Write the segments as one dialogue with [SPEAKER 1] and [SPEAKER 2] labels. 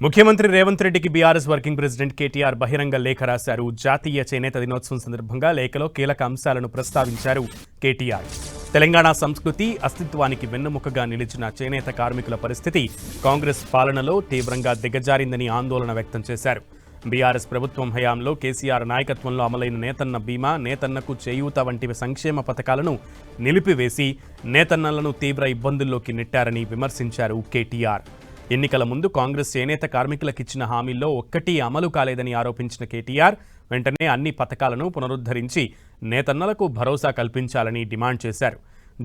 [SPEAKER 1] ముఖ్యమంత్రి రేవంత్ రెడ్డికి BRS working president KTR బహిరంగ లేఖ రాశారు. జాతీయ చేనేత దినోత్సవం సందర్భంగా లేఖలో కీలక అంశాలను ప్రస్తావించారు కేటీఆర్. తెలంగాణ సంస్కృతి అస్తిత్వానికి వెన్నెముకగా నిలిచిన చేనేత కార్మికుల పరిస్థితి కాంగ్రెస్ పాలనలో తీవ్రంగా దిగజారిందని ఆందోళన వ్యక్తం చేశారు. బీఆర్ఎస్ ప్రభుత్వం హయాంలో కేసీఆర్ నాయకత్వంలో అమలైన నేతన్న బీమా, నేతన్నకు చేయూత వంటి సంక్షేమ పథకాలను నిలిపివేసి నేతన్నలను తీవ్ర ఇబ్బందుల్లోకి నెట్టారని విమర్శించారు కేటీఆర్. ఎన్నికల ముందు కాంగ్రెస్ చేనేత కార్మికులకిచ్చిన హామీల్లో ఒక్కటీ అమలు కాలేదని ఆరోపించిన కేటీఆర్ వెంటనే అన్ని పథకాలను పునరుద్ధరించి నేతన్నలకు భరోసా కల్పించాలని డిమాండ్ చేశారు.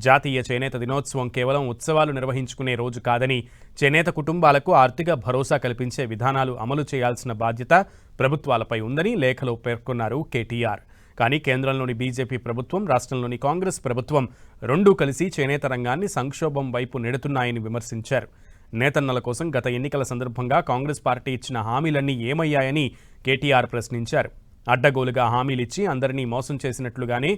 [SPEAKER 1] జాతీయ చేనేత దినోత్సవం కేవలం ఉత్సవాలు నిర్వహించుకునే రోజు కాదని, చేనేత కుటుంబాలకు ఆర్థిక భరోసా కల్పించే విధానాలు అమలు చేయాల్సిన బాధ్యత ప్రభుత్వాలపై ఉందని లేఖలో పేర్కొన్నారు కేటీఆర్. కానీ కేంద్రంలోని బీజేపీ ప్రభుత్వం, రాష్ట్రంలోని కాంగ్రెస్ ప్రభుత్వం రెండూ కలిసి చేనేత రంగాన్ని సంక్షోభం వైపు నెడుతున్నాయని విమర్శించారు. నేతన్నల కోసం గత ఎన్నికల సందర్భంగా కాంగ్రెస్ పార్టీ ఇచ్చిన హామీలన్నీ ఏమయ్యాయని కేటీఆర్ ప్రశ్నించారు. అడ్డగోలుగా హామీలిచ్చి అందరినీ మోసం చేసినట్లుగానే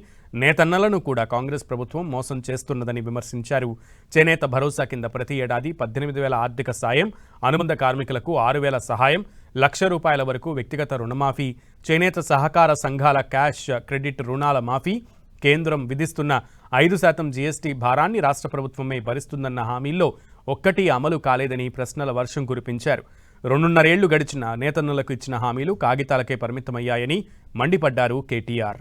[SPEAKER 1] నేతన్నలను కూడా కాంగ్రెస్ ప్రభుత్వం మోసం చేస్తున్నదని విమర్శించారు. చేనేత భరోసా కింద ప్రతి ఏడాది 18,000 ఆర్థిక సాయం, అనుబంధ కార్మికులకు 6,000 సహాయం, ₹1,00,000 వరకు వ్యక్తిగత రుణమాఫీ, చేనేత సహకార సంఘాల క్యాష్ క్రెడిట్ రుణాల మాఫీ, కేంద్రం విధిస్తున్న 5% జీఎస్టీ భారాన్ని రాష్ట్ర ప్రభుత్వమే భరిస్తుందన్న హామీల్లో ఒక్కటీ అమలు కాలేదని ప్రశ్నల వర్షం కురిపించారు. 2.5 ఏళ్లు గడిచిన నేతన్నలకు ఇచ్చిన హామీలు కాగితాలకే పరిమితమయ్యాయని మండిపడ్డారు కేటీఆర్.